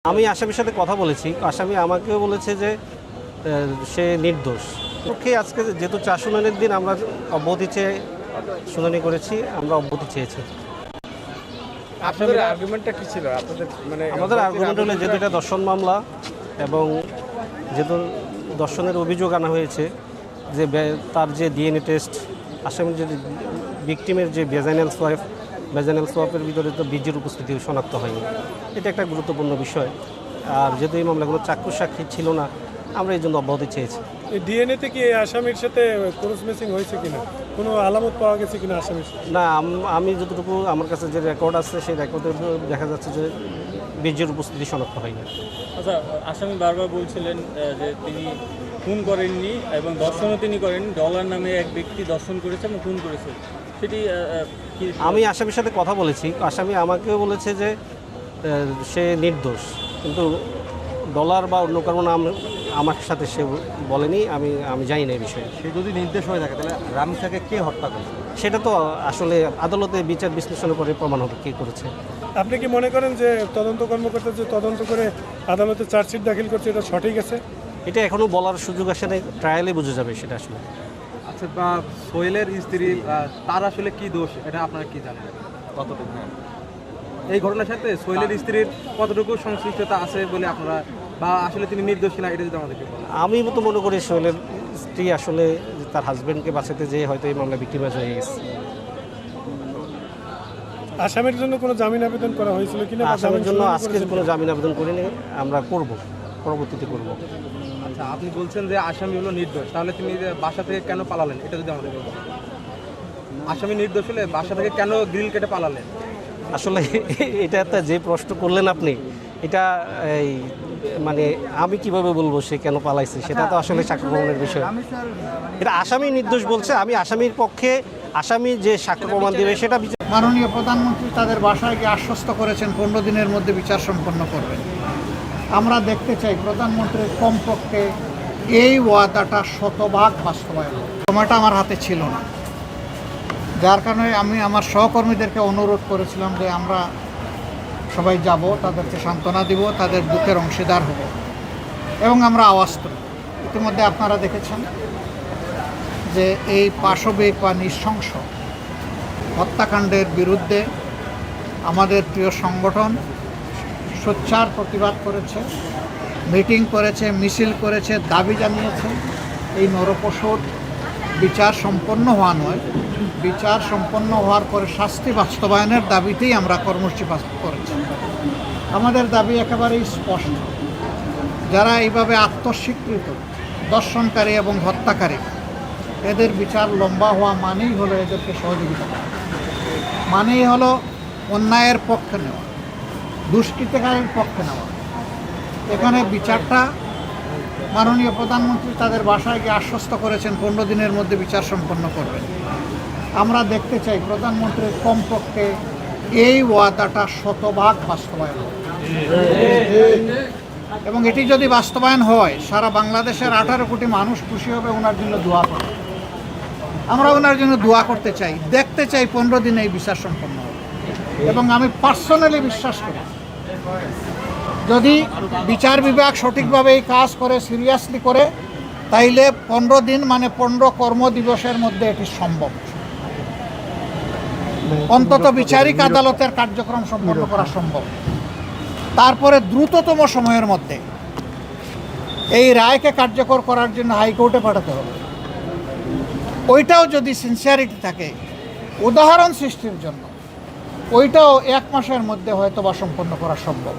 আমি আসামির সাথে কথা বলেছি। আসামি আমাকেও বলেছে যে সে নির্দোষ। পক্ষে আজকে যেহেতু 4 শুনানির দিন আমরা অব্যাহতি চেয়ে শুনানি করেছি, আমরা অব্যাহতি চেয়েছি। আপনাদের আর্গুমেন্টটা কি ছিল? আপনাদের আমাদের আর্গুমেন্ট হলো যেহেতু এটা দর্শন মামলা এবং যেহেতু দর্শনের অভিযোগ আনা হয়েছে যে তার যে ডিএনএ টেস্ট, আসামির যে ভিকটিমের যে ভেজাইনাল সোয়াপের ভিতরে তো বীজের উপস্থিতি শনাক্ত হয়নি। এটা একটা গুরুত্বপূর্ণ বিষয়। আর যেহেতু এই মামলাগুলো চাক্ষুষ সাক্ষী ছিল না, আমরা এই জন্য অব্যাহতি চেয়েছি। এই ডিএনএতে কি আসামির সাথে ক্রস ম্যাচিং হয়েছে কিনা, কোনো আলামত পাওয়া গেছে কিনা আসামির? না, আমি যতটুকু আমার কাছে যে রেকর্ড আছে সেই রেকর্ডে দেখা যাচ্ছে যে বীজের উপস্থিতি শনাক্ত হয়নি। আচ্ছা, আসামি বারবার বলছিলেন যে তিনি খুন করেননি এবং দর্শনও তিনি করেন, ডলার নামে এক ব্যক্তি দর্শন করেছে এবং খুন করেছে, সেটি আমি আসামির সাথে কথা বলেছি। আসামি আমাকেও বলেছে যে সে নির্দোষ, কিন্তু ডলার বা অন্য কারণ আমার সাথে সে বলেনি। আমি জানি না এই বিষয়ে। সে যদি নির্দেশ হয়ে থাকে তাহলে রামিসাকে কে হত্যা করেছে সেটা তো আসলে আদালতে বিচার বিশ্লেষণের পরে প্রমাণ হবে কে করেছে। আপনি কি মনে করেন যে তদন্ত কর্মকর্তা যে তদন্ত করে আদালতে চার্জশিট দাখিল করছে এটা সঠিক আছে? এটা এখনও বলার সুযোগ আসে নাই, ট্রায়ালে বোঝা যাবে সেটা আসলে। আচ্ছা, বা সোহেলের স্ত্রী তার আসলে কি দোষ এটা আপনারা কি জানেন কতটুকু? এই ঘটনার সাথে সোহেলের স্ত্রীর কতটুকু সংশ্লিষ্টতা আছে বলে আপনারা, বা আসলে তিনি নির্দোষ কিনা এটা যদি আমাদেরকে বলেন। আমি তো মনে করি সোহেলের স্ত্রী আসলে তার হাজব্যান্ডকে বাঁচাতে যেয়ে হয়তো এই মামলা ভিক্টিমাইজ হয়ে গেছে। আসামির জন্য কোনো জামিন আবেদন করা হয়েছিল কিনা? আসামির জন্য আজকে কোনো জামিন আবেদন করিনি, আমরা করব, পরবর্তীতে করব। আচ্ছা, আপনি বলছেন যে আসামি হলো নির্দোষ, তাহলে তিনি যে বাসা থেকে কেন পালালেন এটা যদি আমাদেরকে বলেন। আসামি নির্দোষ হলে বাসা থেকে কেন গ্রিল কেটে পালালেন? আসলে এটা একটা যে প্রশ্ন করলেন আপনি, এটা এই মানে আমি কিভাবে বলবো সে কেন পালাইছে, সেটা তো আসলে সাক্ষ্য প্রমাণের বিষয়। এটা আসামি নির্দোষ বলছে, আমি আসামির পক্ষে, আসামি যে সাক্ষ্য প্রমাণ দেবে সেটা মাননীয় প্রধানমন্ত্রী তাদের বাসায় গিয়ে আশ্বস্ত করেছেন 15 দিনের মধ্যে বিচার সম্পন্ন করবেন। আমরা দেখতে চাই প্রধানমন্ত্রীর কমপক্ষে এই ওয়াদাটা শতভাগ বাস্তবায়ন। সময়টা আমার হাতে ছিল না, যার কারণে আমি আমার সহকর্মীদেরকে অনুরোধ করেছিলাম যে আমরা সবাই যাব, তাদেরকে সান্ত্বনা দিব, তাদের দুঃখের অংশীদার হব এবং আমরা আওয়াজ তুলব। ইতিমধ্যে আপনারা দেখেছেন যে এই পাশবিক বা নৃশংস হত্যাকাণ্ডের বিরুদ্ধে আমাদের প্রিয় সংগঠন সোচ্চার প্রতিবাদ করেছে, মিটিং করেছে, মিছিল করেছে, দাবি জানিয়েছে এই নরপশুর বিচার সম্পন্ন হওয়া নয়, বিচার সম্পন্ন হওয়ার পরে শাস্তি বাস্তবায়নের দাবিতেই আমরা কর্মসূচি করেছি। আমাদের দাবি একেবারেই স্পষ্ট, যারা এইভাবে আত্মস্বীকৃত দর্শনকারী এবং হত্যাকারী, এদের বিচার লম্বা হওয়া মানেই হলো এদেরকে সহযোগিতা করা, মানেই হলো অন্যায়ের পক্ষে নেওয়া, দুষ্কৃতিকারীর পক্ষে নেওয়া। এখানে বিচারটা মাননীয় প্রধানমন্ত্রী তাদের বাসায় গিয়ে আশ্বস্ত করেছেন 15 দিনের মধ্যে বিচার সম্পন্ন করবেন। আমরা দেখতে চাই প্রধানমন্ত্রীর কমপক্ষে এই ওয়াদাটা শতভাগ বাস্তবায়ন, এবং এটি যদি বাস্তবায়ন হয় সারা বাংলাদেশের 18 কোটি মানুষ খুশি হবে, ওনার জন্য দোয়া করবে। আমরা ওনার জন্য দোয়া করতে চাই, দেখতে চাই 15 দিনে এই বিচার সম্পন্ন হবে। এবং আমি পার্সোনালি বিশ্বাস করি যদি বিচার বিভাগ সঠিকভাবে এই কাজ করে, সিরিয়াসলি করে, তাইলে 15 দিন মানে 15 কর্মদিবসের মধ্যে এটি সম্ভব। অন্তত বিচারিক আদালতের কার্যক্রম সম্পন্ন করা সম্ভব। তারপরে দ্রুততম সময়ের মধ্যে এই রায়কে কার্যকর করার জন্য হাইকোর্টে পাঠাতে হবে। ওইটাও যদি সিনসিয়ারিটি থাকে উদাহরণ সৃষ্টির জন্য, ওইটাও 1 মাসের মধ্যে হয়তো বা সম্পন্ন করা সম্ভব।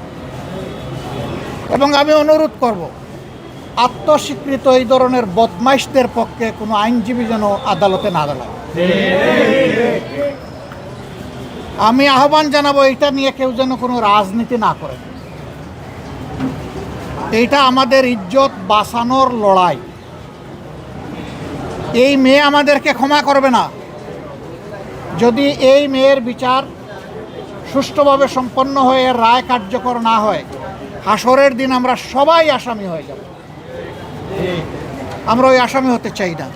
এবং আমি অনুরোধ করব আত্মস্বীকৃত এই ধরনের বদমাইশদের পক্ষে কোনো আইনজীবী যেন আদালতে না দাঁড়ায়। আমি আহ্বান জানাবো এটা নিয়ে কেউ যেন কোনো রাজনীতি না করে। এইটা আমাদের ইজ্জত বাঁচানোর লড়াই। এই মেয়ে আমাদেরকে ক্ষমা করবে না যদি এই মেয়ের বিচার সুষ্ঠুভাবে সম্পন্ন হয়ে রায় কার্যকর না হয়। হাসরের দিন আমরা সবাই আসামি হয়ে যাব। আমরা ওই আসামি হতে চাই না।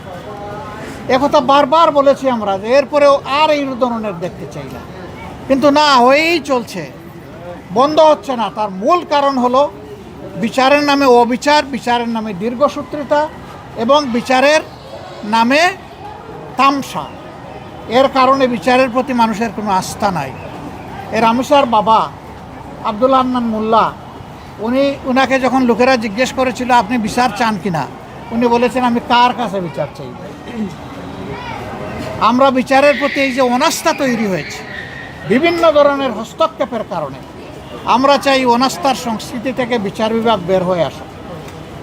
একথা বারবার বলেছি আমরা যে এরপরেও আর এই ধরনের দেখতে চাই না, কিন্তু না হয়েই চলছে। বন্ধ হচ্ছে না, তার মূল কারণ হলো বিচারের নামে অবিচার, বিচারের নামে দীর্ঘসূত্রিতা এবং বিচারের নামে তামসা। এর কারণে বিচারের প্রতি মানুষের কোনো আস্থা নাই। রামিসার বাবা আব্দুল হান্নান মোল্লা, উনাকে যখন লোকেরা জিজ্ঞেস করেছিল আপনি বিচার চান কিনা, উনি বলেছেন আমি কার কাছে বিচার চাই। আমরা বিচারের প্রতি এই যে অনাস্থা তৈরি হয়েছে বিভিন্ন ধরনের হস্তক্ষেপের কারণে, আমরা চাই অনাস্থার সংস্কৃতি থেকে বিচার বিভাগ বের হয়ে আসুক।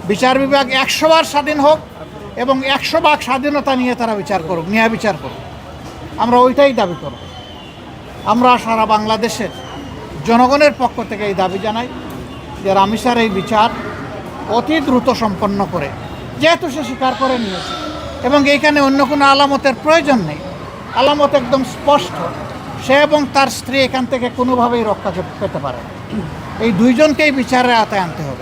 বিচার বিভাগ 100 বার স্বাধীন হোক এবং 100 ভাগ স্বাধীনতা নিয়ে তারা বিচার করুক, ন্যায় বিচার করুক। আমরা ওইটাই দাবি করব। আমরা সারা বাংলাদেশের জনগণের পক্ষ থেকে এই দাবি জানাই যে রামিসার এই বিচার অতি দ্রুত সম্পন্ন করে, যেহেতু সে স্বীকার করে নিয়েছে এবং এইখানে অন্য কোনো আলামতের প্রয়োজন নেই, আলামত একদম স্পষ্ট, সে এবং তার স্ত্রী এখান থেকে কোনোভাবেই রক্ষা পেতে পারে। এই দুইজনকেই বিচারের আওতায় আনতে হবে।